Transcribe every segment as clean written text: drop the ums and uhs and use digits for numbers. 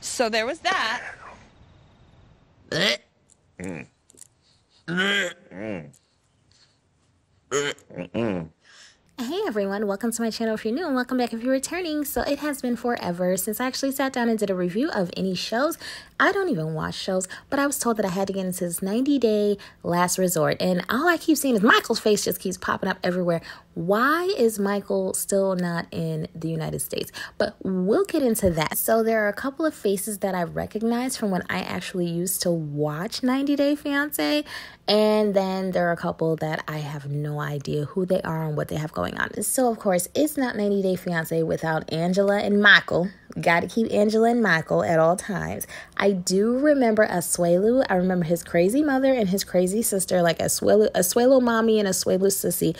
So there was that. Hey everyone, welcome to my channel if you're new and welcome back if you're returning. So it has been forever since I actually sat down and did a review of any shows. I don't even watch shows, but I was told that I had to get into this 90-day last resort. And all I keep seeing is Michael's face just keeps popping up everywhere. Why is Michael still not in the United States? But we'll get into that. So there are a couple of faces that I recognize from when I actually used to watch 90 Day Fiance. And then there are a couple that I have no idea who they are and what they have going on. So, of course, it's not 90 Day Fiance without Angela and Michael. Got to keep Angela and Michael at all times. I do remember Asuelu. I remember his crazy mother and his crazy sister, like Asuelu mommy and Asuelu sissy,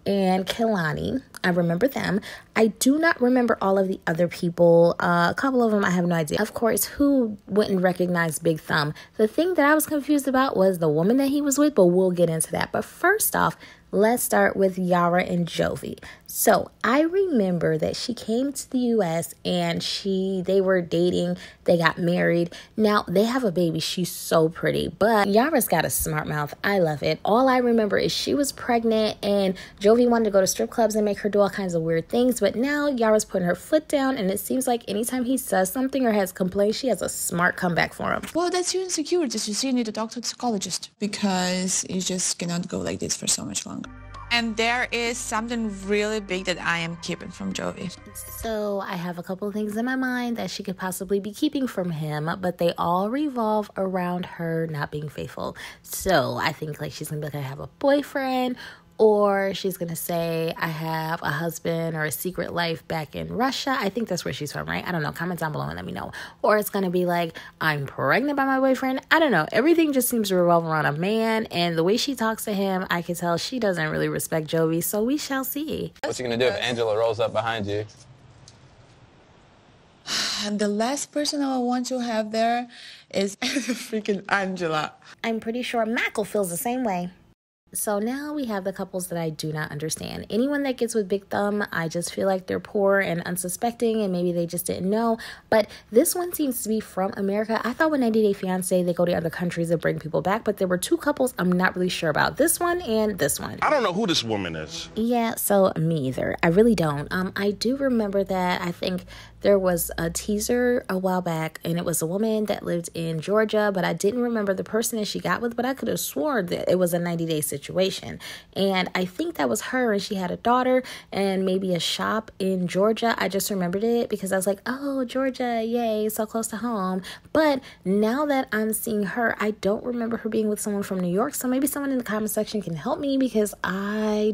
and Kelani. I remember them. I do not remember all of the other people. A couple of them I have no idea. Of course, who wouldn't recognize Big Thumb? The thing that I was confused about was the woman that he was with, but we'll get into that. But first off, let's start with Yara and Jovi. So I remember that she came to the U.S. and they were dating. They got married. Now they have a baby. She's so pretty, but Yara's got a smart mouth. I love it. All I remember is she was pregnant and Jovi wanted to go to strip clubs and make her do all kinds of weird things. But now Yara's putting her foot down, and it seems like anytime he says something or has complaints, she has a smart comeback for him. Well, that's your insecurities. You see, you need to talk to a psychologist because you just cannot go like this for so much longer. And there is something really big that I am keeping from Jovi. So I have a couple of things in my mind that she could possibly be keeping from him, but they all revolve around her not being faithful. So I think like she's gonna be like, I have a boyfriend, or she's going to say, I have a husband or a secret life back in Russia. I think that's where she's from, right? I don't know. Comment down below and let me know. Or it's going to be like, I'm pregnant by my boyfriend. I don't know. Everything just seems to revolve around a man. And the way she talks to him, I can tell she doesn't really respect Jovi. So we shall see. What's he going to do if Angela rolls up behind you? And the last person I want to have there is freaking Angela. I'm pretty sure Michael feels the same way. So now we have the couples that I do not understand. Anyone that gets with Big Thumb, I just feel like they're poor and unsuspecting and maybe they just didn't know. But this one seems to be from America. I thought with 90 Day Fiance, they go to other countries and bring people back. But there were two couples I'm not really sure about. This one and this one. I don't know who this woman is. Yeah, so me either. I really don't. I do remember that I think there was a teaser a while back and it was a woman that lived in Georgia, but I didn't remember the person that she got with, but I could have sworn that it was a 90-day situation. And I think that was her, and she had a daughter and maybe a shop in Georgia. I just remembered it because I was like, oh, Georgia, yay, so close to home. But now that I'm seeing her, I don't remember her being with someone from New York. So maybe someone in the comment section can help me because I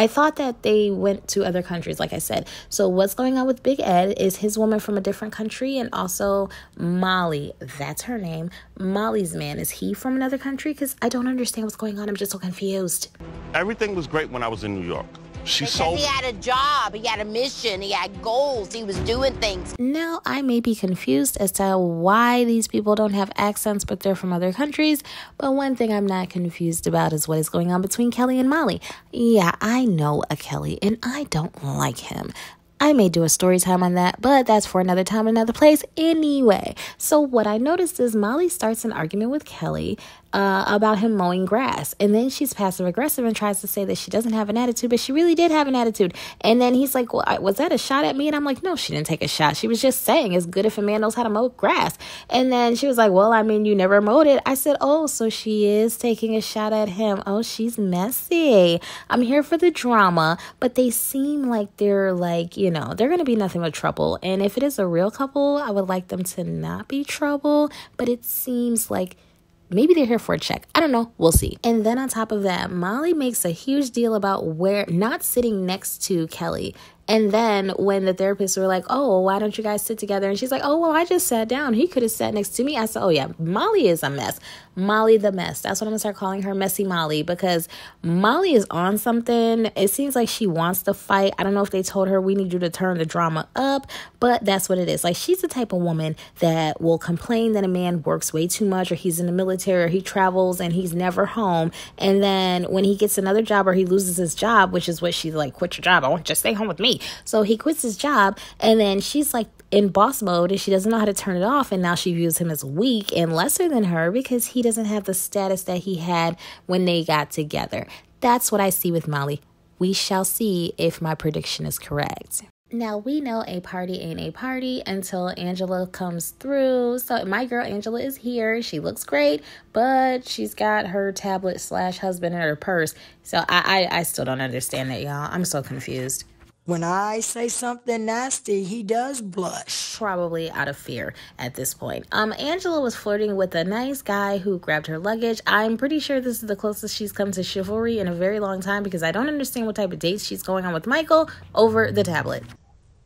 thought that they went to other countries, like I said. So what's going on with Big Ed is his woman from a different country, and also Molly, that's her name. Molly's man, is he from another country? Because I don't understand what's going on. I'm just so confused. Everything was great when I was in New York. He had a job, he had a mission, he had goals, he was doing things. Now, I may be confused as to why these people don't have accents, but they're from other countries. But one thing I'm not confused about is what is going on between Kelly and Molly. Yeah, I know a Kelly, and I don't like him. I may do a story time on that, but that's for another time, another place anyway. So what I noticed is Molly starts an argument with Kelly about him mowing grass. And then she's passive aggressive and tries to say that she doesn't have an attitude, but she really did have an attitude. And then he's like, well, was that a shot at me? And I'm like, no, she didn't take a shot. She was just saying it's good if a man knows how to mow grass. And then she was like, well, I mean, you never mowed it. I said, oh, so she is taking a shot at him. Oh, she's messy. I'm here for the drama, but they seem like they're like, you know, they're going to be nothing but trouble. And if it is a real couple, I would like them to not be trouble, but it seems like maybe they're here for a check. I don't know. We'll see. And then on top of that, Molly makes a huge deal about not sitting next to Kelly. And then when the therapists were like, oh, why don't you guys sit together? And she's like, oh, well, I just sat down. He could have sat next to me. I said, oh, yeah, Molly is a mess. Molly the mess. That's what I'm going to start calling her, Messy Molly, because Molly is on something. It seems like she wants to fight. I don't know if they told her we need you to turn the drama up, but that's what it is. Like, she's the type of woman that will complain that a man works way too much, or he's in the military, or he travels and he's never home. And then when he gets another job or he loses his job, which is what she's like, quit your job, I want you to stay home with me. me. So he quits his job, and then she's like in boss mode, and she doesn't know how to turn it off, and now she views him as weak and lesser than her because he doesn't have the status that he had when they got together. That's what I see with Molly. We shall see if my prediction is correct. Now, we know a party ain't a party until Angela comes through. So my girl Angela is here. She looks great, but she's got her tablet/husband in her purse. So I still don't understand that, y'all. I'm so confused. When I say something nasty, he does blush. Probably out of fear at this point. Angela was flirting with a nice guy who grabbed her luggage. I'm pretty sure this is the closest she's come to chivalry in a very long time because I don't understand what type of dates she's going on with Michael over the tablet.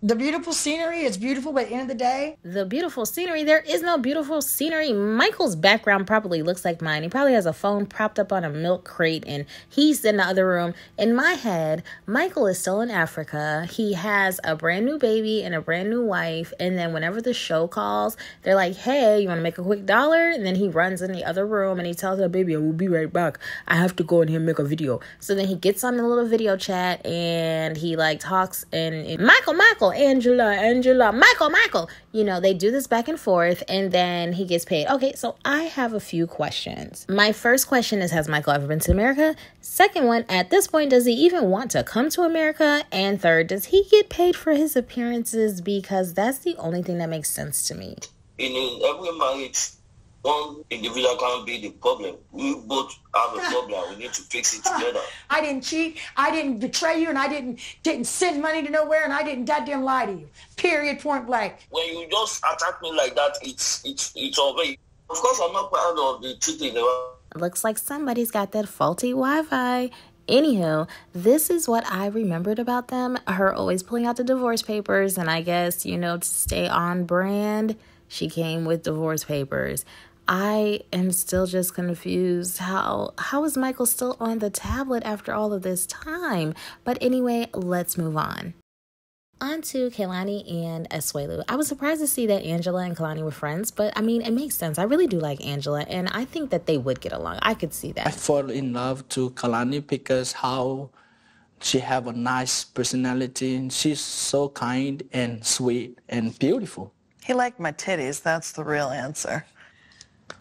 The beautiful scenery is beautiful, but at the end of the day... The beautiful scenery? There is no beautiful scenery. Michael's background probably looks like mine. He probably has a phone propped up on a milk crate, and he's in the other room. In my head, Michael is still in Africa. He has a brand new baby and a brand new wife, and then whenever the show calls, they're like, hey, you want to make a quick $1? And then he runs in the other room, and he tells her, baby, I will be right back. I have to go in here and make a video. So then he gets on the little video chat, and he like talks, and Michael, Angela, Michael. You know, they do this back and forth, and then he gets paid. Okay, so I have a few questions. My first question is, has Michael ever been to America? Second one, at this point, does he even want to come to America? And third, does he get paid for his appearances? Because that's the only thing that makes sense to me. In every marriage, one individual can't be the problem. We both have a problem. We need to fix it together. I didn't cheat. I didn't betray you, and I didn't send money to nowhere, and I didn't goddamn lie to you. Period. Point blank. When you just attack me like that, it's over. Of course, I'm not proud of the cheating. Looks like somebody's got that faulty Wi-Fi. Anywho, this is what I remembered about them. Her always pulling out the divorce papers, and I guess, you know, to stay on brand, she came with divorce papers. I am still just confused. How is Michael still on the tablet after all of this time? But anyway, let's move on. On to Kehlani and Asuelu. I was surprised to see that Angela and Kehlani were friends, but I mean, it makes sense. I really do like Angela, and I think that they would get along. I could see that. I fall in love to Kehlani because how she have a nice personality. She's so kind and sweet and beautiful. He liked my titties. That's the real answer.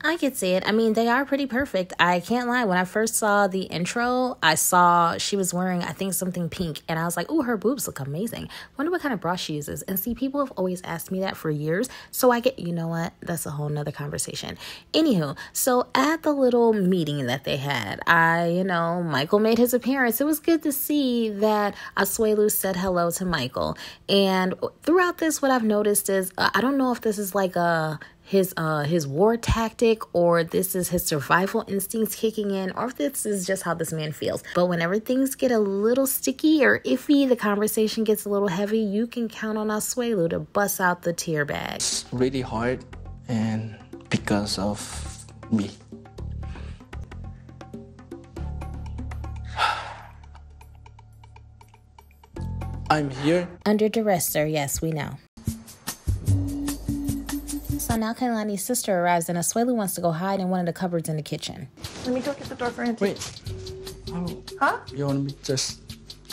I could see it. I mean, they are pretty perfect. I can't lie. When I first saw the intro, I saw she was wearing, I think, something pink. And I was like, ooh, her boobs look amazing. Wonder what kind of bra she uses. And see, people have always asked me that for years. So I get, you know what? That's a whole nother conversation. Anywho, so at the little meeting that they had, Michael made his appearance. It was good to see that Asuelu said hello to Michael. And throughout this, what I've noticed is, I don't know if this is like his war tactic, or this is his survival instincts kicking in, or if this is just how this man feels. But whenever things get a little sticky or iffy, the conversation gets a little heavy, you can count on Asuelu to bust out the tear bag. It's really hard, and because of me. I'm here. Under duress, sir. Yes, we know. So now Kehlani's sister arrives, and Asuelu wants to go hide in one of the cupboards in the kitchen. Let me go get the door for Auntie. Wait. Huh? You want me to just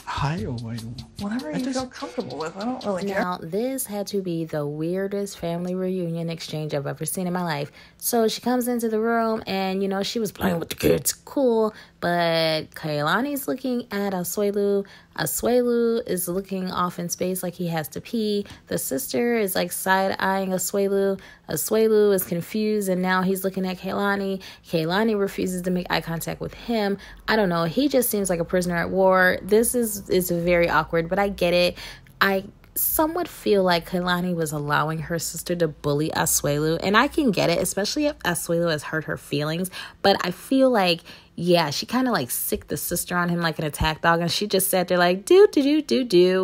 hide or what? Whatever you feel comfortable with. I don't really care. Now, this had to be the weirdest family reunion exchange I've ever seen in my life. So she comes into the room, and, she was playing with the kids. Cool. But Kehlani's looking at Asuelu. Asuelu is looking off in space like he has to pee. The sister is like side-eyeing Asuelu. Asuelu is confused, and now he's looking at Kehlani. Kehlani refuses to make eye contact with him. I don't know. He just seems like a prisoner at war. This is very awkward, but I get it. I somewhat feel like Kehlani was allowing her sister to bully Asuelu, and I can get it, especially if Asuelu has hurt her feelings. But I feel like, yeah, she kind of like sicked the sister on him like an attack dog, and she just sat there like, do,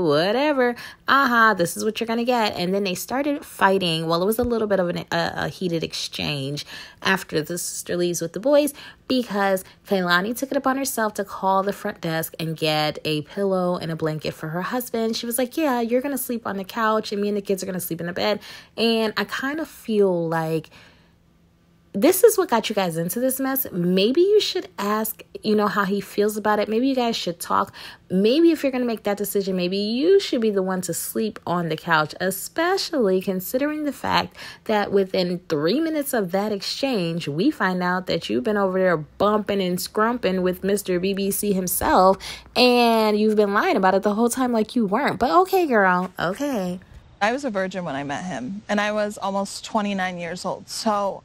whatever. This is what you're gonna get. And then they started fighting. Well, it was a little bit of a heated exchange after the sister leaves with the boys, because Kehlani took it upon herself to call the front desk and get a pillow and a blanket for her husband. She was like, yeah, you're gonna sleep on the couch, and me and the kids are gonna sleep in the bed. And I kind of feel like this is what got you guys into this mess. Maybe you should ask, how he feels about it. Maybe you guys should talk. Maybe if you're going to make that decision, maybe you should be the one to sleep on the couch, especially considering the fact that within 3 minutes of that exchange, we find out that you've been over there bumping and scrumping with Mr. BBC himself, and you've been lying about it the whole time like you weren't. But okay, girl, okay. I was a virgin when I met him, and I was almost 29 years old. So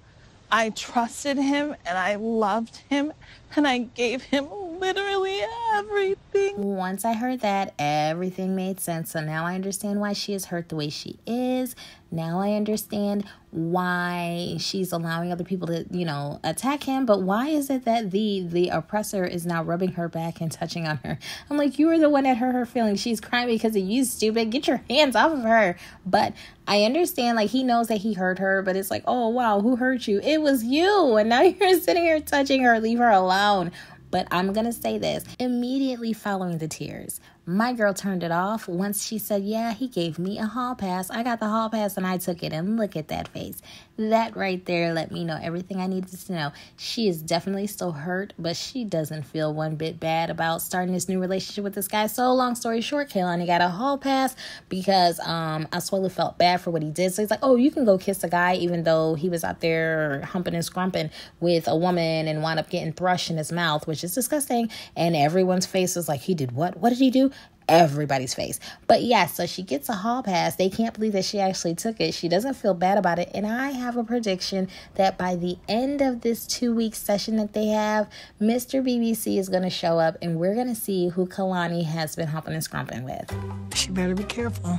I trusted him, and I loved him, and I gave him literally everything. Once I heard that, everything made sense. So now I understand why she is hurt the way she is. Now I understand why she's allowing other people to, attack him. But why is it that the oppressor is now rubbing her back and touching on her? I'm like, you were the one that hurt her feelings. She's crying because of you, stupid. Get your hands off of her. But I understand, like, he knows that he hurt her, but it's like, oh, wow, who hurt you? It was you. And now you're sitting here touching her. Leave her alone. But I'm going to say this. Immediately following the tears, my girl turned it off once she said, yeah, he gave me a hall pass. I got the hall pass and I took it. And look at that face. That right there let me know everything I needed to know. She is definitely still hurt, but she doesn't feel one bit bad about starting this new relationship with this guy. So long story short, Kaylani got a hall pass because Asuelu felt bad for what he did. So he's like, oh, you can go kiss a guy even though he was out there humping and scrumping with a woman and wound up getting thrush in his mouth, which is disgusting. And everyone's face was like, he did what? What did he do? Everybody's face. But yeah, so she gets a hall pass. They can't believe that she actually took it. She doesn't feel bad about it. And I have a prediction that by the end of this 2-week session that they have, Mr. BBC is going to show up and we're going to see who Kalani has been humping and scrumping with. She better be careful.